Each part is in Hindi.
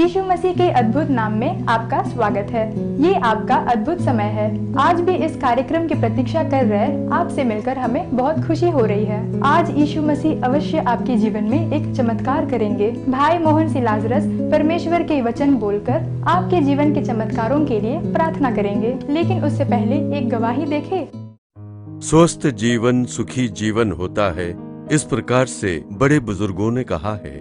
यीशु मसीह के अद्भुत नाम में आपका स्वागत है। ये आपका अद्भुत समय है। आज भी इस कार्यक्रम की प्रतीक्षा कर रहे आपसे मिलकर हमें बहुत खुशी हो रही है। आज यीशु मसीह अवश्य आपके जीवन में एक चमत्कार करेंगे। भाई मोहन सिलाजरस परमेश्वर के वचन बोलकर आपके जीवन के चमत्कारों के लिए प्रार्थना करेंगे, लेकिन उससे पहले एक गवाही देखें। स्वस्थ जीवन सुखी जीवन होता है, इस प्रकार से बड़े बुजुर्गों ने कहा है।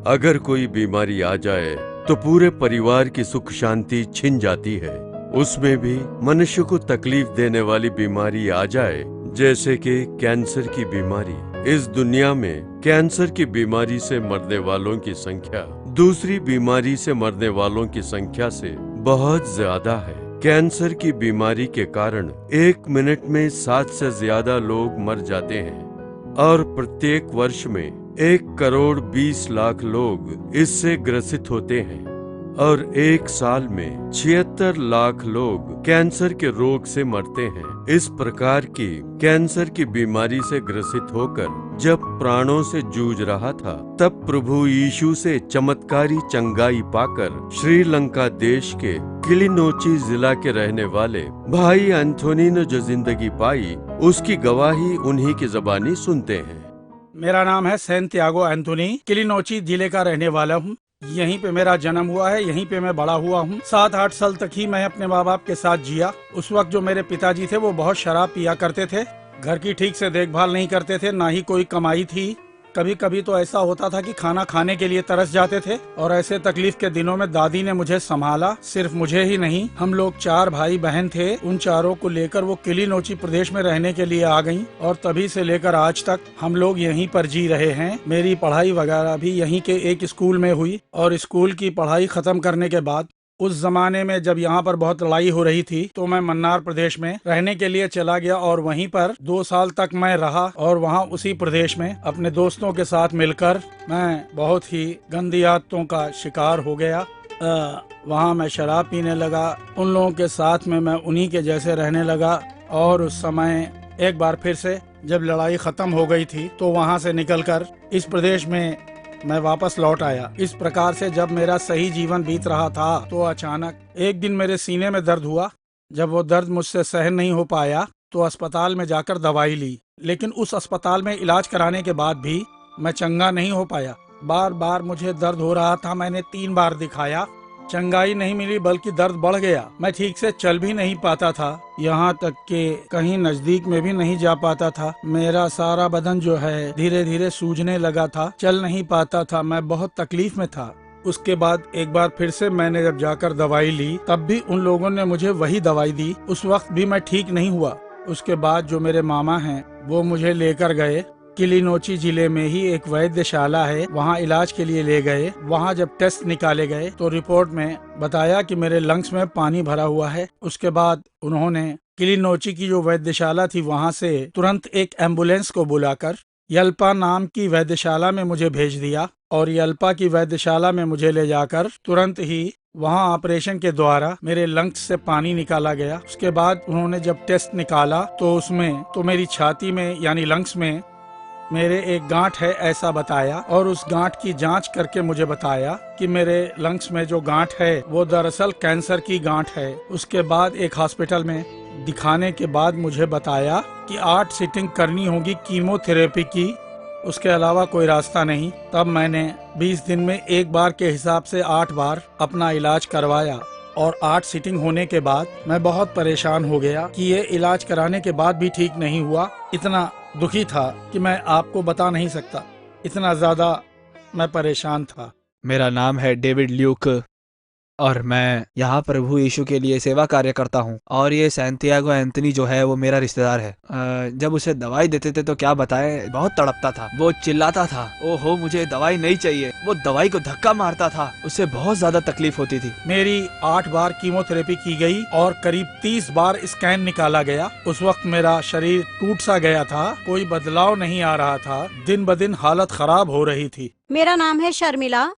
अगर कोई बीमारी आ जाए तो पूरे परिवार की सुख शांति छिन जाती है। उसमें भी मनुष्य को तकलीफ देने वाली बीमारी आ जाए, जैसे कि कैंसर की बीमारी। इस दुनिया में कैंसर की बीमारी से मरने वालों की संख्या दूसरी बीमारी से मरने वालों की संख्या से बहुत ज्यादा है। कैंसर की बीमारी के कारण 1 मिनट में 7 से ज्यादा लोग मर जाते हैं और प्रत्येक वर्ष में 1,20,00,000 लोग इससे ग्रसित होते हैं और 1 साल में 76 लाख लोग कैंसर के रोग से मरते हैं। इस प्रकार की कैंसर की बीमारी से ग्रसित होकर जब प्राणों से जूझ रहा था, तब प्रभु यीशु से चमत्कारी चंगाई पाकर श्रीलंका देश के किलिनोची जिला के रहने वाले भाई एंथोनी ने जो जिंदगी पाई, उसकी गवाही उन्हीं की ज़बानी सुनते हैं। मेरा नाम है सैंतियागो एंथोनी, किलिनोची जिले का रहने वाला हूँ। यहीं पे मेरा जन्म हुआ है, यहीं पे मैं बड़ा हुआ हूँ। 7-8 साल तक ही मैं अपने माँ बाप के साथ जिया। उस वक्त जो मेरे पिताजी थे वो बहुत शराब पिया करते थे, घर की ठीक से देखभाल नहीं करते थे, ना ही कोई कमाई थी। कभी कभी तो ऐसा होता था कि खाना खाने के लिए तरस जाते थे। और ऐसे तकलीफ के दिनों में दादी ने मुझे संभाला। सिर्फ मुझे ही नहीं, हम लोग 4 भाई बहन थे। उन चारों को लेकर वो किलिनोची प्रदेश में रहने के लिए आ गईं और तभी से लेकर आज तक हम लोग यहीं पर जी रहे हैं। मेरी पढ़ाई वगैरह भी यहीं के एक स्कूल में हुई और स्कूल की पढ़ाई खत्म करने के बाद उस जमाने में जब यहाँ पर बहुत लड़ाई हो रही थी, तो मैं मन्नार प्रदेश में रहने के लिए चला गया और वहीं पर 2 साल तक मैं रहा। और वहाँ उसी प्रदेश में अपने दोस्तों के साथ मिलकर मैं बहुत ही गंदी आदतों का शिकार हो गया। वहाँ मैं शराब पीने लगा, उन लोगों के साथ में मैं उन्हीं के जैसे रहने लगा। और उस समय एक बार फिर से जब लड़ाई खत्म हो गई थी, तो वहाँ से निकलकर इस प्रदेश में मैं वापस लौट आया। इस प्रकार से जब मेरा सही जीवन बीत रहा था, तो अचानक एक दिन मेरे सीने में दर्द हुआ। जब वो दर्द मुझसे सहन नहीं हो पाया, तो अस्पताल में जाकर दवाई ली, लेकिन उस अस्पताल में इलाज कराने के बाद भी मैं चंगा नहीं हो पाया। बार बार मुझे दर्द हो रहा था। मैंने 3 बार दिखाया, चंगाई नहीं मिली, बल्कि दर्द बढ़ गया। मैं ठीक से चल भी नहीं पाता था, यहाँ तक कि कहीं नजदीक में भी नहीं जा पाता था। मेरा सारा बदन जो है धीरे धीरे सूजने लगा था, चल नहीं पाता था। मैं बहुत तकलीफ में था। उसके बाद एक बार फिर से मैंने जब जाकर दवाई ली, तब भी उन लोगों ने मुझे वही दवाई दी। उस वक्त भी मैं ठीक नहीं हुआ। उसके बाद जो मेरे मामा हैं, वो मुझे लेकर गए। किलिनोची जिले में ही एक वैद्यशाला है, वहाँ इलाज के लिए ले गए। वहाँ जब टेस्ट निकाले गए, तो रिपोर्ट में बताया कि मेरे लंग्स में पानी भरा हुआ है। उसके बाद उन्होंने किलिनोची की जो वैद्यशाला थी, वहाँ से तुरंत एक एम्बुलेंस को बुलाकर यल्पा नाम की वैद्यशाला में मुझे भेज दिया। और यल्पा की वैद्यशाला में मुझे ले जाकर तुरंत ही वहाँ ऑपरेशन के द्वारा मेरे लंग्स से पानी निकाला गया। उसके बाद उन्होंने जब टेस्ट निकाला, तो उसमें तो मेरी छाती में यानी लंग्स में मेरे एक गांठ है ऐसा बताया। और उस गांठ की जांच करके मुझे बताया कि मेरे लंग्स में जो गांठ है वो दरअसल कैंसर की गांठ है। उसके बाद एक हॉस्पिटल में दिखाने के बाद मुझे बताया कि 8 सीटिंग करनी होगी कीमोथेरेपी की, उसके अलावा कोई रास्ता नहीं। तब मैंने 20 दिन में एक बार के हिसाब से 8 बार अपना इलाज करवाया। और 8 सीटिंग होने के बाद मैं बहुत परेशान हो गया कि ये इलाज कराने के बाद भी ठीक नहीं हुआ। इतना दुखी था कि मैं आपको बता नहीं सकता, इतना ज्यादा मैं परेशान था। मेरा नाम है डेविड ल्यूक और मैं यहाँ प्रभु यीशु के लिए सेवा कार्य करता हूँ। और ये सैंतियागो एंथोनी जो है वो मेरा रिश्तेदार है। जब उसे दवाई देते थे तो क्या बताएं, बहुत तड़पता था। वो चिल्लाता था, ओहो मुझे दवाई नहीं चाहिए। वो दवाई को धक्का मारता था, उससे बहुत ज्यादा तकलीफ होती थी। मेरी 8 बार कीमोथेरेपी की गई और करीब 30 बार स्कैन निकाला गया। उस वक्त मेरा शरीर टूट सा गया था, कोई बदलाव नहीं आ रहा था। दिन ब दिन हालत खराब हो रही थी। मेरा नाम है शर्मिला,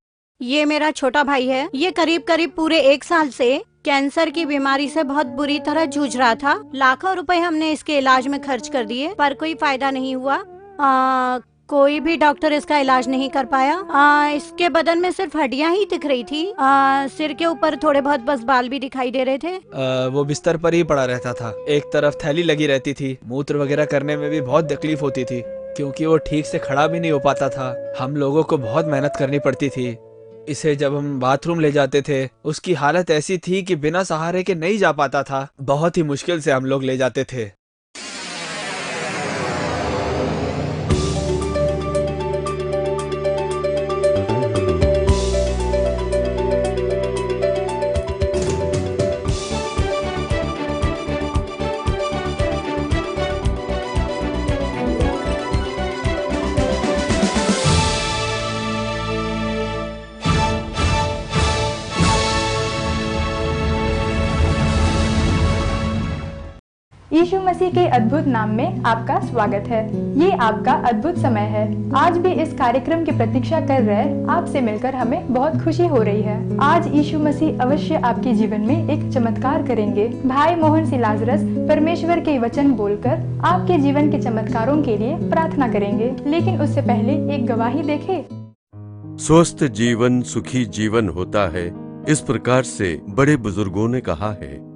ये मेरा छोटा भाई है। ये करीब करीब पूरे 1 साल से कैंसर की बीमारी से बहुत बुरी तरह जूझ रहा था। लाखों रुपए हमने इसके इलाज में खर्च कर दिए, पर कोई फायदा नहीं हुआ। कोई भी डॉक्टर इसका इलाज नहीं कर पाया। इसके बदन में सिर्फ हड्डियां ही दिख रही थी। सिर के ऊपर थोड़े बहुत बस बाल भी दिखाई दे रहे थे। वो बिस्तर पर ही पड़ा रहता था। एक तरफ थैली लगी रहती थी। मूत्र वगैरह करने में भी बहुत तकलीफ होती थी क्योंकि वो ठीक से खड़ा भी नहीं हो पाता था। हम लोगों को बहुत मेहनत करनी पड़ती थी। इसे जब हम बाथरूम ले जाते थे उसकी हालत ऐसी थी कि बिना सहारे के नहीं जा पाता था। बहुत ही मुश्किल से हम लोग ले जाते थे। यीशु मसीह के अद्भुत नाम में आपका स्वागत है। ये आपका अद्भुत समय है। आज भी इस कार्यक्रम की प्रतीक्षा कर रहे आपसे मिलकर हमें बहुत खुशी हो रही है। आज यीशु मसीह अवश्य आपके जीवन में एक चमत्कार करेंगे। भाई मोहन सी लाजरस परमेश्वर के वचन बोलकर आपके जीवन के चमत्कारों के लिए प्रार्थना करेंगे, लेकिन उससे पहले एक गवाही देखे। स्वस्थ जीवन सुखी जीवन होता है, इस प्रकार से बड़े बुजुर्गों ने कहा है।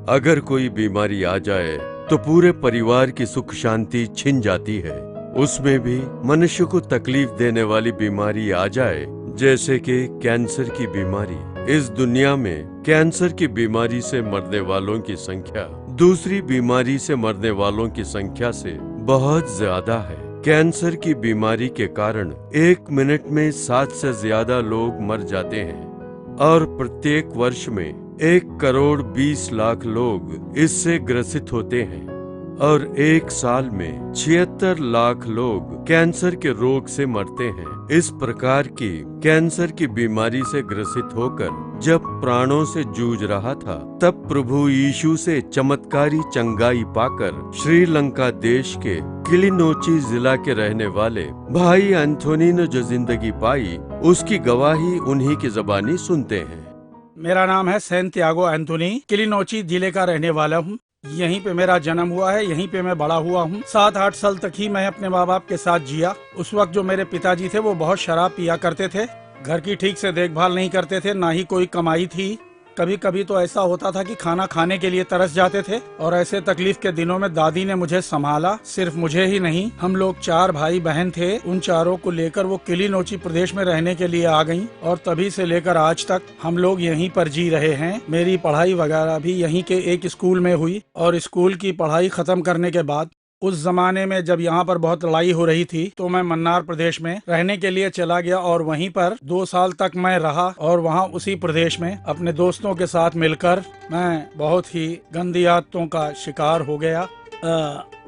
अगर कोई बीमारी आ जाए तो पूरे परिवार की सुख शांति छिन जाती है। उसमें भी मनुष्य को तकलीफ देने वाली बीमारी आ जाए, जैसे कि कैंसर की बीमारी। इस दुनिया में कैंसर की बीमारी से मरने वालों की संख्या दूसरी बीमारी से मरने वालों की संख्या से बहुत ज्यादा है। कैंसर की बीमारी के कारण 1 मिनट में 7 से ज्यादा लोग मर जाते हैं और प्रत्येक वर्ष में 1,20,00,000 लोग इससे ग्रसित होते हैं और 1 साल में 76 लाख लोग कैंसर के रोग से मरते हैं। इस प्रकार की कैंसर की बीमारी से ग्रसित होकर जब प्राणों से जूझ रहा था, तब प्रभु यीशु से चमत्कारी चंगाई पाकर श्रीलंका देश के किलिनोची जिला के रहने वाले भाई एंथोनी ने जो जिंदगी पाई, उसकी गवाही उन्हीं की ज़बानी सुनते हैं। मेरा नाम है सैंतियागो एंथोनी, किलिनोची जिले का रहने वाला हूँ। यहीं पे मेरा जन्म हुआ है, यहीं पे मैं बड़ा हुआ हूँ। 7-8 साल तक ही मैं अपने माँ बाप के साथ जिया। उस वक्त जो मेरे पिताजी थे वो बहुत शराब पिया करते थे, घर की ठीक से देखभाल नहीं करते थे, ना ही कोई कमाई थी। कभी कभी तो ऐसा होता था कि खाना खाने के लिए तरस जाते थे। और ऐसे तकलीफ के दिनों में दादी ने मुझे संभाला। सिर्फ मुझे ही नहीं, हम लोग 4 भाई बहन थे। उन चारों को लेकर वो किलिनोची प्रदेश में रहने के लिए आ गईं और तभी से लेकर आज तक हम लोग यहीं पर जी रहे हैं। मेरी पढ़ाई वगैरह भी यहीं के एक स्कूल में हुई और स्कूल की पढ़ाई खत्म करने के बाद उस जमाने में जब यहाँ पर बहुत लड़ाई हो रही थी, तो मैं मन्नार प्रदेश में रहने के लिए चला गया और वहीं पर 2 साल तक मैं रहा। और वहाँ उसी प्रदेश में अपने दोस्तों के साथ मिलकर मैं बहुत ही गंदी आदतों का शिकार हो गया।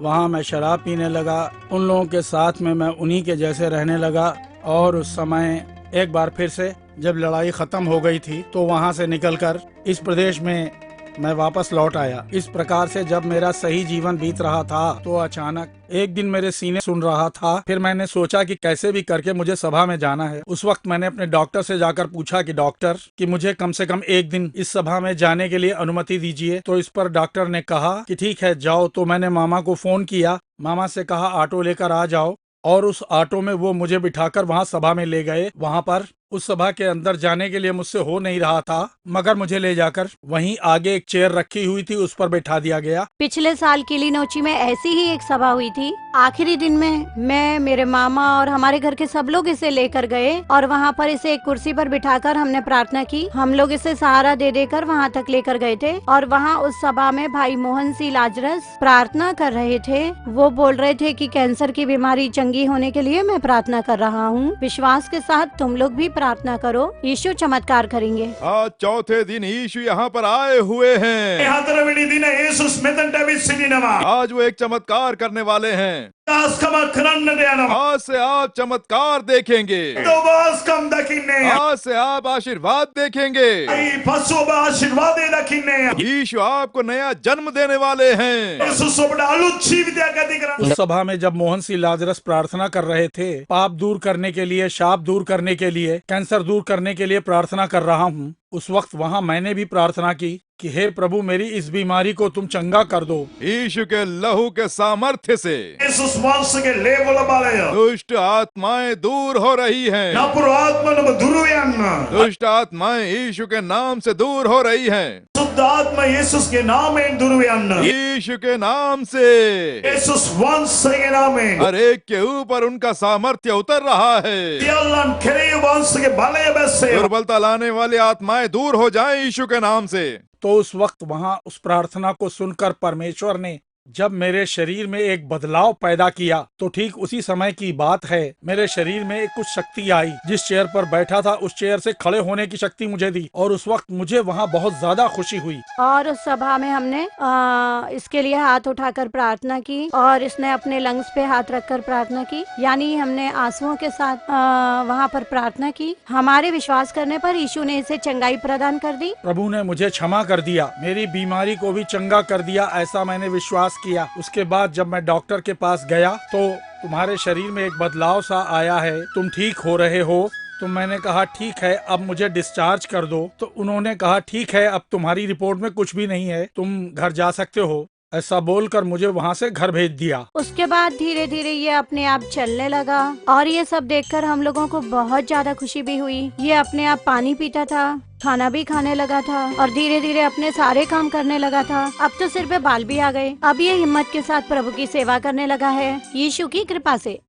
वहाँ मैं शराब पीने लगा, उन लोगों के साथ में मैं उन्हीं के जैसे रहने लगा। और उस समय एक बार फिर से जब लड़ाई खत्म हो गई थी, तो वहाँ से निकलकर इस प्रदेश में मैं वापस लौट आया। इस प्रकार से जब मेरा सही जीवन बीत रहा था, तो अचानक एक दिन मेरे सीने सुन रहा था। फिर मैंने सोचा कि कैसे भी करके मुझे सभा में जाना है। उस वक्त मैंने अपने डॉक्टर से जाकर पूछा कि डॉक्टर, कि मुझे कम से कम एक दिन इस सभा में जाने के लिए अनुमति दीजिए। तो इस पर डॉक्टर ने कहा कि ठीक है, जाओ। तो मैंने मामा को फोन किया, मामा से कहा ऑटो लेकर आ जाओ, और उस ऑटो में वो मुझे बिठाकर वहाँ सभा में ले गए। वहाँ पर उस सभा के अंदर जाने के लिए मुझसे हो नहीं रहा था, मगर मुझे ले जाकर वहीं आगे एक चेयर रखी हुई थी, उस पर बैठा दिया गया। पिछले साल किलिनोची में ऐसी ही एक सभा हुई थी। आखिरी दिन में मैं, मेरे मामा और हमारे घर के सब लोग इसे लेकर गए और वहाँ पर इसे एक कुर्सी पर बिठाकर हमने प्रार्थना की। हम लोग इसे सहारा दे देकर वहाँ तक लेकर गए थे और वहाँ उस सभा में भाई मोहन सी लाजरस प्रार्थना कर रहे थे। वो बोल रहे थे कि कैंसर की बीमारी चंगी होने के लिए मैं प्रार्थना कर रहा हूँ। विश्वास के साथ तुम लोग भी प्रार्थना करो, यीशु चमत्कार करेंगे। आज चौथे दिन यीशु यहाँ पर आए हुए हैं। आज वो एक चमत्कार करने वाले हैं। आज से आप चमत्कार देखेंगे। आज से आप आशीर्वाद देखेंगे। यीशु आपको नया जन्म देने वाले हैं। उस सभा में जब मोहन सी लाजरस प्रार्थना कर रहे थे, पाप दूर करने के लिए, शाप दूर करने के लिए, कैंसर दूर करने के लिए प्रार्थना कर रहा हूँ, उस वक्त वहाँ मैंने भी प्रार्थना की कि हे प्रभु, मेरी इस बीमारी को तुम चंगा कर दो। यीशु के लहू के सामर्थ्य से Yesus wangsuge level balaya. दुष्ट आत्माएं दूर हो रही हैं। Napuru atma nama duruyanna. दुष्ट आत्माएं यीशु के नाम से दूर हो रही हैं। Suddha atma Yesus ge naamen duruyanna. यीशु के नाम से Yesus wangsuge naamen. हर एक के ऊपर उनका सामर्थ्य उतर रहा है। Yallan kere wangsuge balaya besse. दुर्बलता लाने वाली आत्माएं दूर हो जाएं यीशु के नाम से। तो उस वक्त वहाँ उस प्रार्थना को सुनकर परमेश्वर ने जब मेरे शरीर में एक बदलाव पैदा किया, तो ठीक उसी समय की बात है, मेरे शरीर में एक कुछ शक्ति आई। जिस चेयर पर बैठा था उस चेयर से खड़े होने की शक्ति मुझे दी, और उस वक्त मुझे वहाँ बहुत ज्यादा खुशी हुई। और उस सभा में हमने इसके लिए हाथ उठाकर प्रार्थना की, और इसने अपने लंग्स पे हाथ रखकर प्रार्थना की, यानी हमने आंसुओं के साथ वहाँ पर प्रार्थना की। हमारे विश्वास करने पर यीशु ने इसे चंगाई प्रदान कर दी। प्रभु ने मुझे क्षमा कर दिया, मेरी बीमारी को भी चंगा कर दिया, ऐसा मैंने विश्वास किया। उसके बाद जब मैं डॉक्टर के पास गया तो तुम्हारे शरीर में एक बदलाव सा आया है, तुम ठीक हो रहे हो। तो मैंने कहा ठीक है, अब मुझे डिस्चार्ज कर दो। तो उन्होंने कहा ठीक है, अब तुम्हारी रिपोर्ट में कुछ भी नहीं है, तुम घर जा सकते हो। ऐसा बोलकर मुझे वहाँ से घर भेज दिया। उसके बाद धीरे धीरे ये अपने आप चलने लगा, और ये सब देखकर हम लोगों को बहुत ज्यादा खुशी भी हुई। ये अपने आप पानी पीता था, खाना भी खाने लगा था, और धीरे धीरे अपने सारे काम करने लगा था। अब तो सिर पे बाल भी आ गए। अब ये हिम्मत के साथ प्रभु की सेवा करने लगा है, यीशु की कृपा से।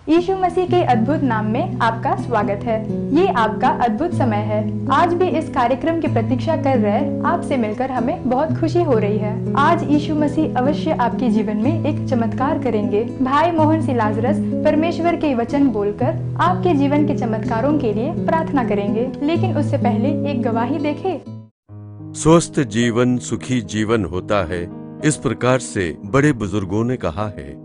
यीशु मसीह के अद्भुत नाम में आपका स्वागत है। ये आपका अद्भुत समय है। आज भी इस कार्यक्रम की प्रतीक्षा कर रहे आपसे मिलकर हमें बहुत खुशी हो रही है। आज यीशु मसीह अवश्य आपके जीवन में एक चमत्कार करेंगे। भाई मोहन सिलाजरस परमेश्वर के वचन बोलकर आपके जीवन के चमत्कारों के लिए प्रार्थना करेंगे, लेकिन उससे पहले एक गवाही देखें। स्वस्थ जीवन सुखी जीवन होता है, इस प्रकार से बड़े बुजुर्गों ने कहा है।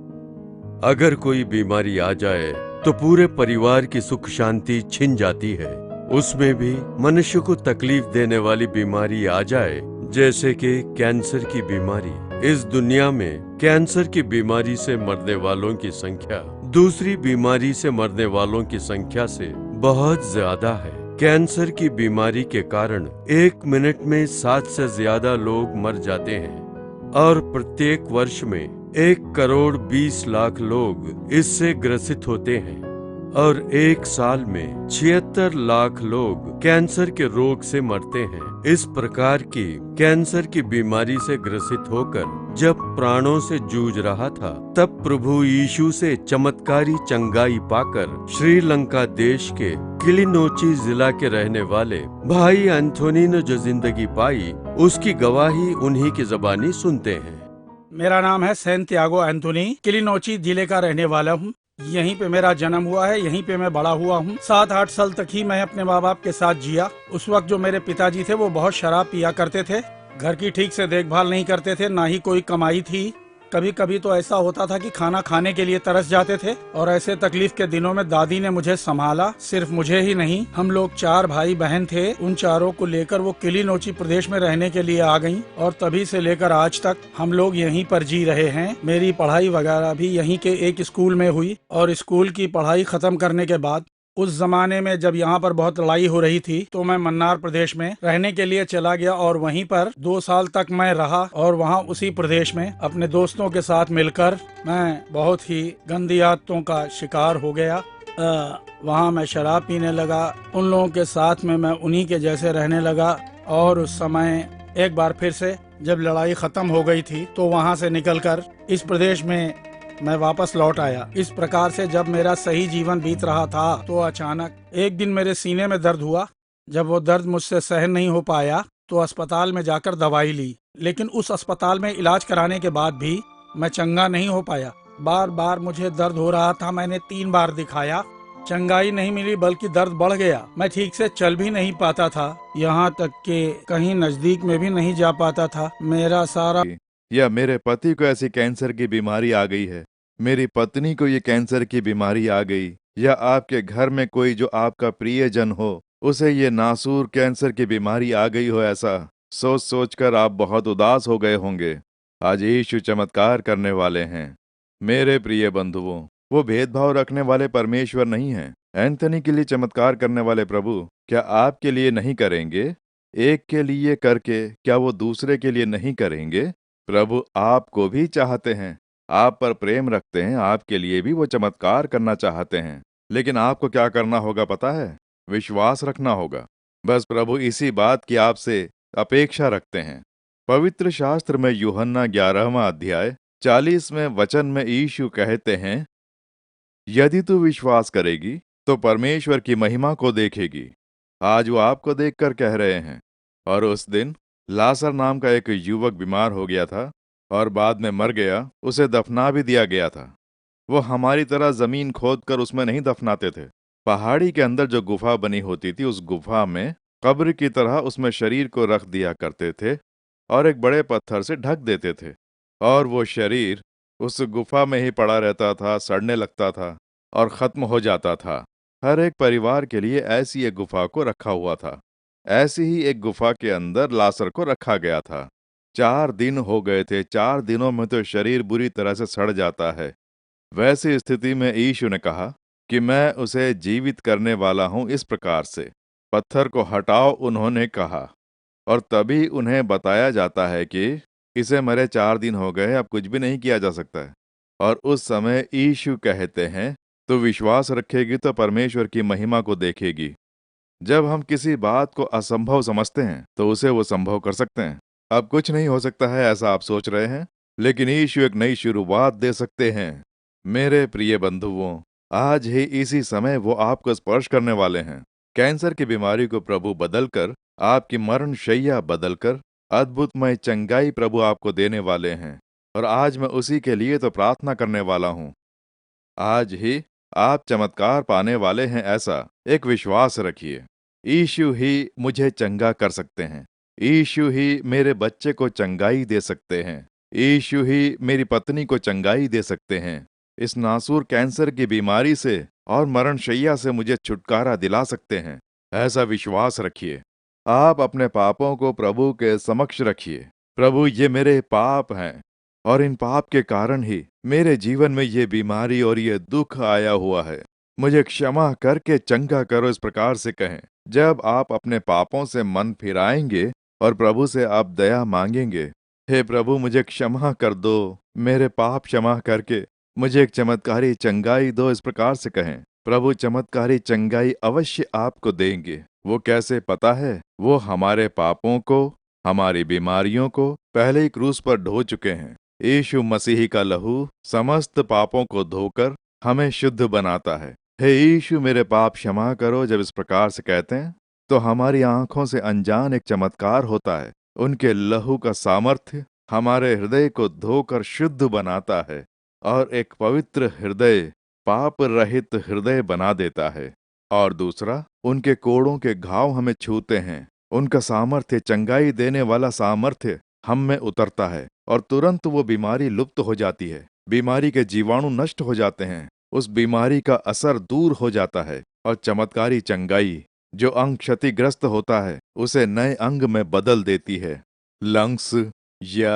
अगर कोई बीमारी आ जाए तो पूरे परिवार की सुख शांति छिन जाती है। उसमें भी मनुष्य को तकलीफ देने वाली बीमारी आ जाए, जैसे कि कैंसर की बीमारी। इस दुनिया में कैंसर की बीमारी से मरने वालों की संख्या दूसरी बीमारी से मरने वालों की संख्या से बहुत ज्यादा है। कैंसर की बीमारी के कारण 1 मिनट में 7 से ज्यादा लोग मर जाते हैं, और प्रत्येक वर्ष में 1 करोड़ 20 लाख लोग इससे ग्रसित होते हैं, और 1 साल में 76 लाख लोग कैंसर के रोग से मरते हैं। इस प्रकार की कैंसर की बीमारी से ग्रसित होकर जब प्राणों से जूझ रहा था, तब प्रभु यीशु से चमत्कारी चंगाई पाकर श्रीलंका देश के किलिनोची जिला के रहने वाले भाई एंथोनी ने जो जिंदगी पाई, उसकी गवाही उन्हीं की ज़बानी सुनते हैं। मेरा नाम है सैंतियागो एंथोनी, किलिनोची जिले का रहने वाला हूँ। यहीं पे मेरा जन्म हुआ है, यहीं पे मैं बड़ा हुआ हूँ। 7-8 साल तक ही मैं अपने माँ बाप के साथ जिया। उस वक्त जो मेरे पिताजी थे वो बहुत शराब पिया करते थे, घर की ठीक से देखभाल नहीं करते थे, ना ही कोई कमाई थी। कभी कभी तो ऐसा होता था कि खाना खाने के लिए तरस जाते थे, और ऐसे तकलीफ के दिनों में दादी ने मुझे संभाला। सिर्फ मुझे ही नहीं, हम लोग 4 भाई बहन थे। उन चारों को लेकर वो किलिनोची प्रदेश में रहने के लिए आ गईं, और तभी से लेकर आज तक हम लोग यहीं पर जी रहे हैं। मेरी पढ़ाई वगैरह भी यहीं के एक स्कूल में हुई, और स्कूल की पढ़ाई खत्म करने के बाद उस जमाने में जब यहाँ पर बहुत लड़ाई हो रही थी, तो मैं मन्नार प्रदेश में रहने के लिए चला गया, और वहीं पर 2 साल तक मैं रहा। और वहाँ उसी प्रदेश में अपने दोस्तों के साथ मिलकर मैं बहुत ही गंदी आदतों का शिकार हो गया। वहाँ मैं शराब पीने लगा, उन लोगों के साथ में मैं उन्हीं के जैसे रहने लगा। और उस समय एक बार फिर से जब लड़ाई खत्म हो गई थी, तो वहाँ से निकलकर इस प्रदेश में मैं वापस लौट आया। इस प्रकार से जब मेरा सही जीवन बीत रहा था, तो अचानक एक दिन मेरे सीने में दर्द हुआ। जब वो दर्द मुझसे सहन नहीं हो पाया, तो अस्पताल में जाकर दवाई ली, लेकिन उस अस्पताल में इलाज कराने के बाद भी मैं चंगा नहीं हो पाया। बार बार मुझे दर्द हो रहा था। मैंने 3 बार दिखाया, चंगाई नहीं मिली बल्कि दर्द बढ़ गया। मैं ठीक से चल भी नहीं पाता था, यहाँ तक कि कहीं नजदीक में भी नहीं जा पाता था। मेरा सारा या मेरे पति को ऐसी कैंसर की बीमारी आ गई है, मेरी पत्नी को ये कैंसर की बीमारी आ गई, या आपके घर में कोई जो आपका प्रियजन हो उसे ये नासूर कैंसर की बीमारी आ गई हो, ऐसा सोच सोचकर आप बहुत उदास हो गए होंगे। आज यीशु चमत्कार करने वाले हैं। मेरे प्रिय बंधुओं, वो भेदभाव रखने वाले परमेश्वर नहीं हैं। एंथनी के लिए चमत्कार करने वाले प्रभु क्या आपके लिए नहीं करेंगे? एक के लिए करके क्या वो दूसरे के लिए नहीं करेंगे? प्रभु आपको भी चाहते हैं, आप पर प्रेम रखते हैं, आपके लिए भी वो चमत्कार करना चाहते हैं। लेकिन आपको क्या करना होगा पता है? विश्वास रखना होगा। बस प्रभु इसी बात की आपसे अपेक्षा रखते हैं। पवित्र शास्त्र में यूहन्ना 11वां अध्याय 40वें वचन में यीशु कहते हैं, यदि तू विश्वास करेगी तो परमेश्वर की महिमा को देखेगी। आज वो आपको देखकर कह रहे हैं। और उस दिन लासर नाम का एक युवक बीमार हो गया था और बाद में मर गया, उसे दफना भी दिया गया था। वो हमारी तरह जमीन खोदकर उसमें नहीं दफनाते थे। पहाड़ी के अंदर जो गुफा बनी होती थी, उस गुफा में कब्र की तरह उसमें शरीर को रख दिया करते थे और एक बड़े पत्थर से ढक देते थे, और वो शरीर उस गुफा में ही पड़ा रहता था, सड़ने लगता था और खत्म हो जाता था। हर एक परिवार के लिए ऐसी एक गुफा को रखा हुआ था। ऐसी ही एक गुफा के अंदर लासर को रखा गया था। 4 दिन हो गए थे। 4 दिनों में तो शरीर बुरी तरह से सड़ जाता है। वैसी स्थिति में यीशु ने कहा कि मैं उसे जीवित करने वाला हूं इस प्रकार से। पत्थर को हटाओ, उन्होंने कहा, और तभी उन्हें बताया जाता है कि इसे मरे 4 दिन हो गए, अब कुछ भी नहीं किया जा सकता है। और उस समय यीशु कहते हैं, तो विश्वास रखेगी तो परमेश्वर की महिमा को देखेगी। जब हम किसी बात को असंभव समझते हैं तो उसे वो संभव कर सकते हैं। अब कुछ नहीं हो सकता है ऐसा आप सोच रहे हैं, लेकिन यीशु एक नई शुरुआत दे सकते हैं। मेरे प्रिय बंधुओं, आज ही इसी समय वो आपको स्पर्श करने वाले हैं। कैंसर की बीमारी को प्रभु बदलकर, आपकी मरण शैया बदलकर अद्भुतमय चंगाई प्रभु आपको देने वाले हैं। और आज मैं उसी के लिए तो प्रार्थना करने वाला हूँ। आज ही आप चमत्कार पाने वाले हैं, ऐसा एक विश्वास रखिए। यीशु ही मुझे चंगा कर सकते हैं। यीशु ही मेरे बच्चे को चंगाई दे सकते हैं। यीशु ही मेरी पत्नी को चंगाई दे सकते हैं। इस नासूर कैंसर की बीमारी से और मरण शैया से मुझे छुटकारा दिला सकते हैं। ऐसा विश्वास रखिए। आप अपने पापों को प्रभु के समक्ष रखिए। प्रभु, ये मेरे पाप हैं और इन पाप के कारण ही मेरे जीवन में ये बीमारी और ये दुख आया हुआ है। मुझे क्षमा करके चंगा करो, इस प्रकार से कहें। जब आप अपने पापों से मन फिराएंगे और प्रभु से आप दया मांगेंगे, हे प्रभु मुझे क्षमा कर दो, मेरे पाप क्षमा करके मुझे एक चमत्कारी चंगाई दो, इस प्रकार से कहें। प्रभु चमत्कारी चंगाई अवश्य आपको देंगे। वो कैसे पता है? वो हमारे पापों को, हमारी बीमारियों को पहले ही क्रूस पर ढो चुके हैं। यीशु मसीह का लहू समस्त पापों को धोकर हमें शुद्ध बनाता है। हे यीशु मेरे पाप क्षमा करो, जब इस प्रकार से कहते हैं तो हमारी आंखों से अनजान एक चमत्कार होता है। उनके लहू का सामर्थ्य हमारे हृदय को धोकर शुद्ध बनाता है और एक पवित्र हृदय, पाप रहित हृदय बना देता है। और दूसरा, उनके कोड़ों के घाव हमें छूते हैं। उनका सामर्थ्य, चंगाई देने वाला सामर्थ्य हम में उतरता है और तुरंत वो बीमारी लुप्त हो जाती है। बीमारी के जीवाणु नष्ट हो जाते हैं, उस बीमारी का असर दूर हो जाता है और चमत्कारी चंगाई जो अंग क्षतिग्रस्त होता है उसे नए अंग में बदल देती है। लंग्स या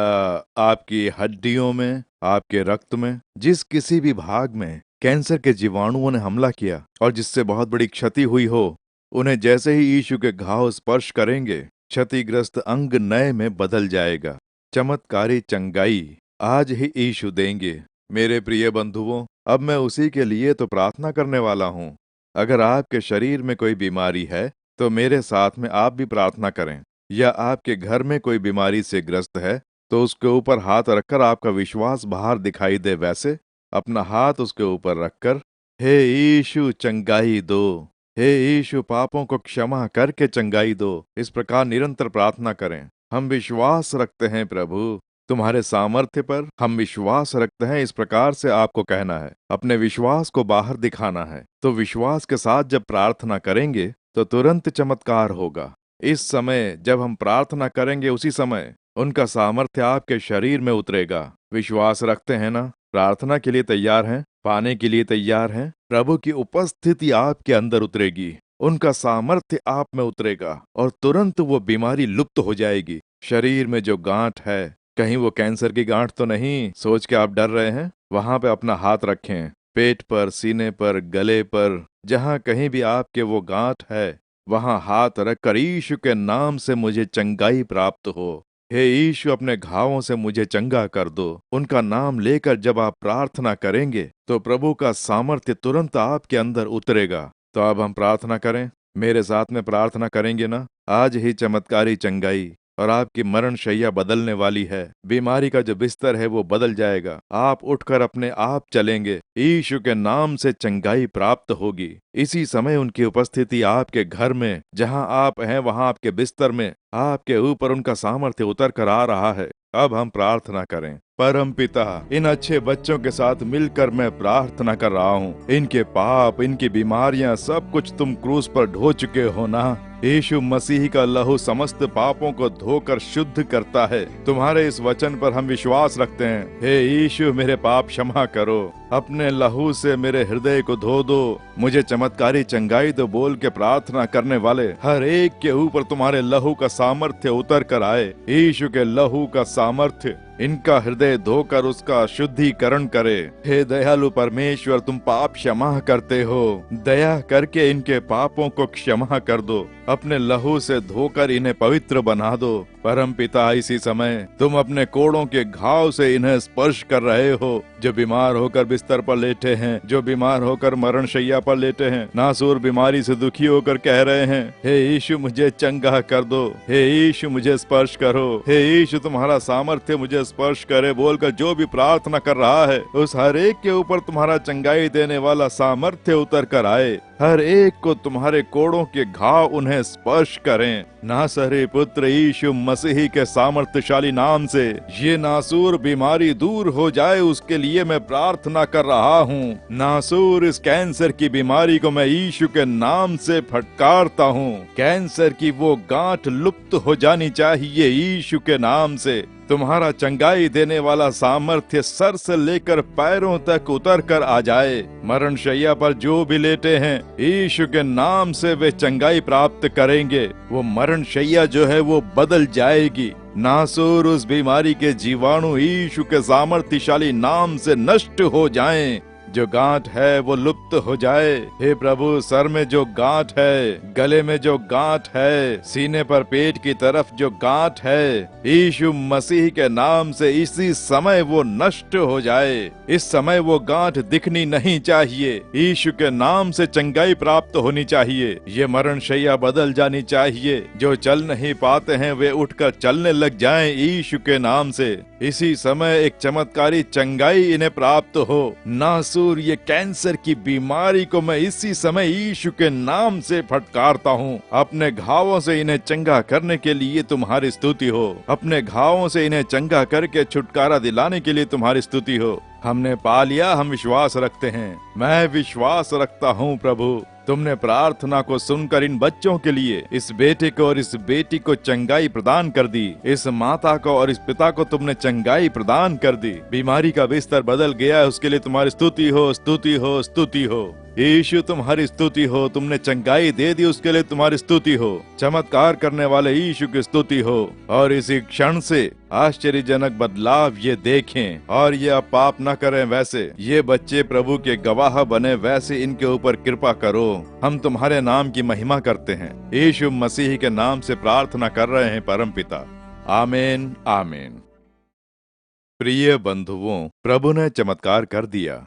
आपकी हड्डियों में, आपके रक्त में जिस किसी भी भाग में कैंसर के जीवाणुओं ने हमला किया और जिससे बहुत बड़ी क्षति हुई हो, उन्हें जैसे ही यीशु के घाव स्पर्श करेंगे, क्षतिग्रस्त अंग नए में बदल जाएगा। चमत्कारी चंगाई आज ही यीशु देंगे। मेरे प्रिय बंधुओं, अब मैं उसी के लिए तो प्रार्थना करने वाला हूँ। अगर आपके शरीर में कोई बीमारी है तो मेरे साथ में आप भी प्रार्थना करें, या आपके घर में कोई बीमारी से ग्रस्त है तो उसके ऊपर हाथ रखकर आपका विश्वास बाहर दिखाई दे, वैसे अपना हाथ उसके ऊपर रखकर, हे यीशु चंगाई दो, हे यीशु पापों को क्षमा करके चंगाई दो, इस प्रकार निरंतर प्रार्थना करें। हम विश्वास रखते हैं प्रभु, तुम्हारे सामर्थ्य पर हम विश्वास रखते हैं, इस प्रकार से आपको कहना है। अपने विश्वास को बाहर दिखाना है। तो विश्वास के साथ जब प्रार्थना करेंगे तो तुरंत चमत्कार होगा। इस समय जब हम प्रार्थना करेंगे उसी समय उनका सामर्थ्य आपके शरीर में उतरेगा। विश्वास रखते हैं ना? प्रार्थना के लिए तैयार हैं? पाने के लिए तैयार हैं? प्रभु की उपस्थिति आपके अंदर उतरेगी, उनका सामर्थ्य आप में उतरेगा और तुरंत वो बीमारी लुप्त हो जाएगी। शरीर में जो गांठ है, कहीं वो कैंसर की गांठ तो नहीं सोच के आप डर रहे हैं? वहां पे अपना हाथ रखें, पेट पर, सीने पर, गले पर, जहां कहीं भी आपके वो गांठ है वहां हाथ रखकर यीशु के नाम से मुझे चंगाई प्राप्त हो। हे यीशु, अपने घावों से मुझे चंगा कर दो। उनका नाम लेकर जब आप प्रार्थना करेंगे तो प्रभु का सामर्थ्य तुरंत आपके अंदर उतरेगा। तो अब हम प्रार्थना करें। मेरे साथ में प्रार्थना करेंगे ना? आज ही चमत्कारी चंगाई और आपकी मरण शैया बदलने वाली है। बीमारी का जो बिस्तर है वो बदल जाएगा। आप उठकर अपने आप चलेंगे। यीशु के नाम से चंगाई प्राप्त होगी। इसी समय उनकी उपस्थिति आपके घर में, जहां आप हैं वहां आपके बिस्तर में, आपके ऊपर उनका सामर्थ्य उतर कर आ रहा है। अब हम प्रार्थना करें। परम पिता, इन अच्छे बच्चों के साथ मिलकर मैं प्रार्थना कर रहा हूँ। इनके पाप, इनकी बीमारियां, सब कुछ तुम क्रूस पर ढो चुके हो ना। यीशु मसीह का लहू समस्त पापों को धोकर शुद्ध करता है। तुम्हारे इस वचन पर हम विश्वास रखते हैं। हे यीशु, मेरे पाप क्षमा करो। अपने लहू से मेरे हृदय को धो दो। मुझे चमत्कारी चंगाई दो बोल के प्रार्थना करने वाले हर एक के ऊपर तुम्हारे लहू का सामर्थ्य उतर कर आए। यीशु के लहू का सामर्थ्य इनका हृदय धोकर उसका शुद्धिकरण करे। हे दयालु परमेश्वर, तुम पाप क्षमा करते हो। दया करके इनके पापों को क्षमा कर दो। अपने लहू से धोकर इन्हें पवित्र बना दो। परम पिता, इसी समय तुम अपने कोड़ों के घाव से इन्हें स्पर्श कर रहे हो। जो बीमार होकर बिस्तर पर लेटे हैं, जो बीमार होकर मरण शैया पर लेटे हैं, नासूर बीमारी से दुखी होकर कह रहे हैं, हे यीशु मुझे चंगा कर दो। हे यीशु मुझे स्पर्श करो। हे यीशु तुम्हारा सामर्थ्य मुझे स्पर्श करे बोलकर जो भी प्रार्थना कर रहा है, उस हर एक के ऊपर तुम्हारा चंगाई देने वाला सामर्थ्य उतर कर आए। हर एक को तुम्हारे कोड़ों के घाव उन्हें स्पर्श करें। नासरी पुत्र यीशु मसीह के सामर्थ्यशाली नाम से ये नासूर बीमारी दूर हो जाए, उसके लिए मैं प्रार्थना कर रहा हूँ। नासूर इस कैंसर की बीमारी को मैं यीशु के नाम से फटकारता हूँ। कैंसर की वो गांठ लुप्त हो जानी चाहिए यीशु के नाम से। तुम्हारा चंगाई देने वाला सामर्थ्य सर से लेकर पैरों तक उतर कर आ जाए। मरण शैया पर जो भी लेटे हैं, यीशु के नाम से वे चंगाई प्राप्त करेंगे। वो मरण शैया जो है वो बदल जाएगी। नासूर उस बीमारी के जीवाणु यीशु के सामर्थ्यशाली नाम से नष्ट हो जाएं। जो गांठ है वो लुप्त हो जाए। हे प्रभु, सर में जो गांठ है, गले में जो गांठ है, सीने पर पेट की तरफ जो गांठ है, यीशु मसीह के नाम से इसी समय वो नष्ट हो जाए। इस समय वो गांठ दिखनी नहीं चाहिए। यीशु के नाम से चंगाई प्राप्त होनी चाहिए। ये मरण शैया बदल जानी चाहिए। जो चल नहीं पाते हैं वे उठकर चलने लग जाएं यीशु के नाम से। इसी समय एक चमत्कारी चंगाई इन्हें प्राप्त हो। नासूर ये कैंसर की बीमारी को मैं इसी समय यीशु के नाम से फटकारता हूँ। अपने घावों से इन्हें चंगा करने के लिए तुम्हारी स्तुति हो। अपने घावों से इन्हें चंगा करके छुटकारा दिलाने के लिए तुम्हारी स्तुति हो। हमने पा लिया, हम विश्वास रखते हैं। मैं विश्वास रखता हूँ प्रभु, तुमने प्रार्थना को सुनकर इन बच्चों के लिए, इस बेटे को और इस बेटी को चंगाई प्रदान कर दी। इस माता को और इस पिता को तुमने चंगाई प्रदान कर दी। बीमारी का बिस्तर बदल गया है, उसके लिए तुम्हारी स्तुति हो, स्तुति हो, स्तुति हो। यीशु तुम्हारी स्तुति हो। तुमने चंगाई दे दी, उसके लिए तुम्हारी स्तुति हो। चमत्कार करने वाले यीशु की स्तुति हो। और इसी क्षण से आश्चर्यजनक बदलाव ये देखें और ये अब पाप न करें। वैसे ये बच्चे प्रभु के गवाह बने, वैसे इनके ऊपर कृपा करो। हम तुम्हारे नाम की महिमा करते हैं। यीशु मसीह के नाम से प्रार्थना कर रहे हैं परम पिता। आमीन, आमीन। प्रिय बंधुओं, प्रभु ने चमत्कार कर दिया।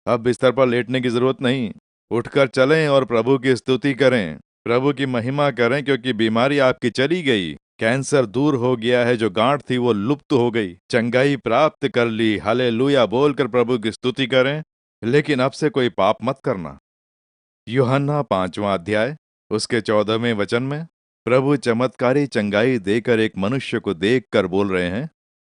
अब बिस्तर पर लेटने की जरूरत नहीं। उठकर चलें और प्रभु की स्तुति करें, प्रभु की महिमा करें, क्योंकि बीमारी आपकी चली गई। कैंसर दूर हो गया है, जो गांठ थी वो लुप्त हो गई। चंगाई प्राप्त कर ली। हालेलुया बोलकर प्रभु की स्तुति करें। लेकिन अब से कोई पाप मत करना। यूहन्ना 5वां अध्याय उसके 14वें वचन में प्रभु चमत्कारी चंगाई देकर एक मनुष्य को देखकर बोल रहे हैं,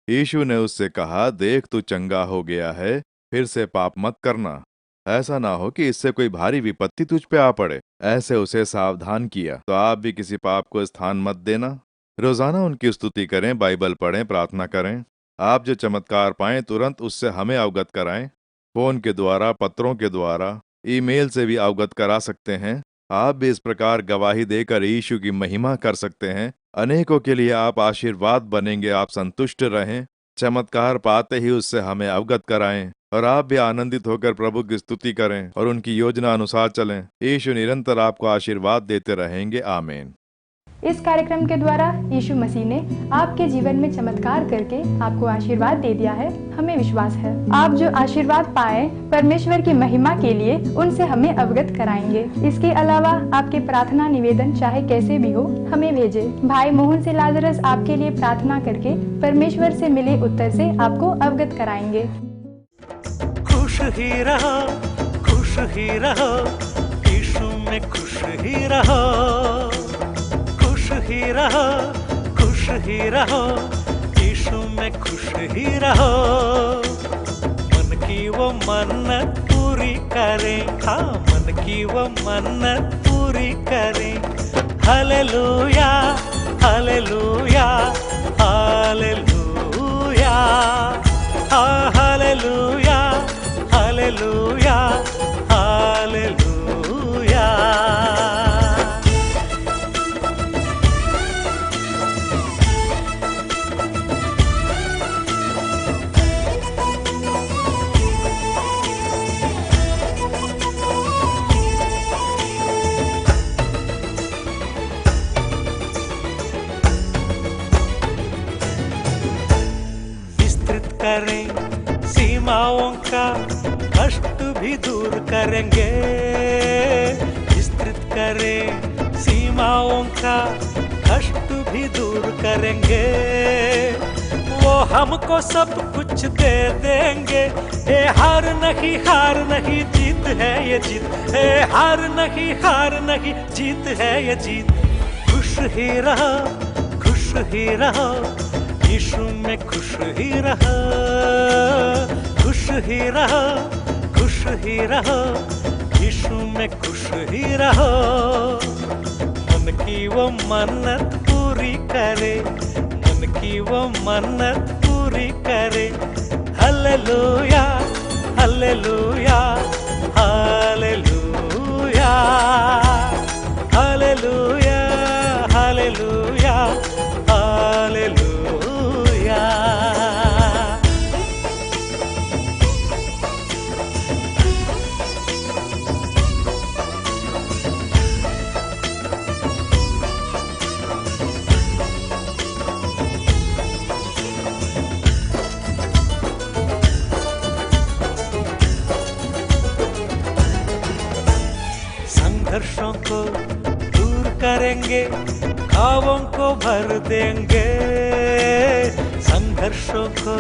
यीशु ने उससे कहा, देख तू चंगा हो गया है, फिर से पाप मत करना, ऐसा ना हो कि इससे कोई भारी विपत्ति तुझ पे आ पड़े। ऐसे उसे सावधान किया। तो आप भी किसी पाप को स्थान मत देना। रोजाना उनकी स्तुति करें, बाइबल पढ़ें, प्रार्थना करें। आप जो चमत्कार पाएं तुरंत उससे हमें अवगत कराएं। फोन के द्वारा, पत्रों के द्वारा, ईमेल से भी अवगत करा सकते हैं। आप भी इस प्रकार गवाही देकर यीशु की महिमा कर सकते हैं। अनेकों के लिए आप आशीर्वाद बनेंगे। आप संतुष्ट रहें, चमत्कार पाते ही उससे हमें अवगत कराएं और आप भी आनंदित होकर प्रभु की स्तुति करें और उनकी योजना अनुसार चलें। यीशु निरंतर आपको आशीर्वाद देते रहेंगे। आमीन। इस कार्यक्रम के द्वारा यीशु मसीह ने आपके जीवन में चमत्कार करके आपको आशीर्वाद दे दिया है, हमें विश्वास है। आप जो आशीर्वाद पाए परमेश्वर की महिमा के लिए उनसे हमें अवगत कराएंगे। इसके अलावा आपके प्रार्थना निवेदन चाहे कैसे भी हो हमें भेजें। भाई मोहन से लाजरस आपके लिए प्रार्थना करके परमेश्वर से मिले उत्तर से आपको अवगत कराएंगे। खुश ही रहो, खुश ही रहो, यीशु में खुश ही रहो, खुश ही रहो, खुश ही रहो, यीशु में खुश ही रहो। मन की वो मन्नत पूरी करें, हाँ मन की वो मन्नत पूरी करें। हालेलुया, हालेलुया, हालेलुया, हाँ हालेलुया, हालेलुया, हालेलुया। विस्तृत करें सीमाओं का, कष्ट भी दूर करेंगे। विस्तृत करें सीमाओं का, कष्ट भी दूर करेंगे। वो हमको सब कुछ दे देंगे। ए हार नहीं, हार नहीं, जीत है ये जीत। ए हार नहीं, हार नहीं, जीत है ये जीत। खुश ही रहो, खुश ही रहो, यीशु में खुश ही रहो, खुश ही रहो, खुश ही रहो, यीशु में खुश ही रहो। मन की वो मन्नत पूरी करे, मन की वो मन्नत पूरी करे। Hallelujah, hallelujah, hallelujah, hallelujah, hallelujah, hallelujah. संघर्षों को दूर करेंगे, ख्वाबों को भर देंगे। संघर्षों को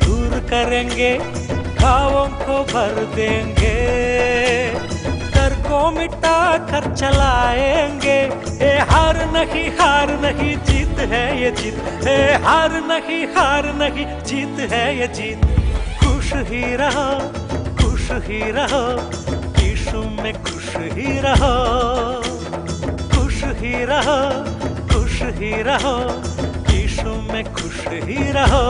दूर करेंगे, ख्वाबों को भर देंगे। डर को मिटा कर चलाएंगे। ए हार नहीं, हार नहीं, जीत है ये जीत। ए हार नहीं, हार नहीं, जीत है ये जीत। खुश ही रहो, खुश ही रहो, यीशु में खुश ही रहो, खुश ही रहो, खुश ही रहो, यीशु में खुश ही रहो।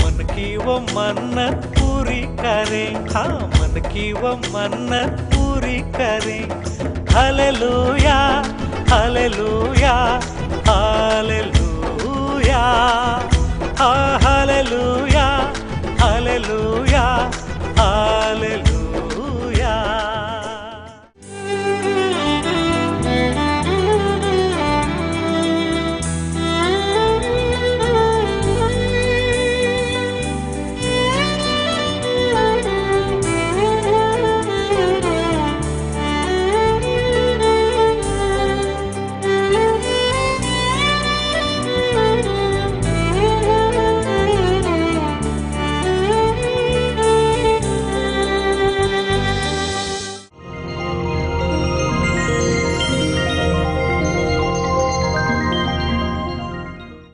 मन की वो मन्नत पूरी करें, हाँ मन की वो मन्नत पूरी करें। Hallelujah, hallelujah, hallelujah.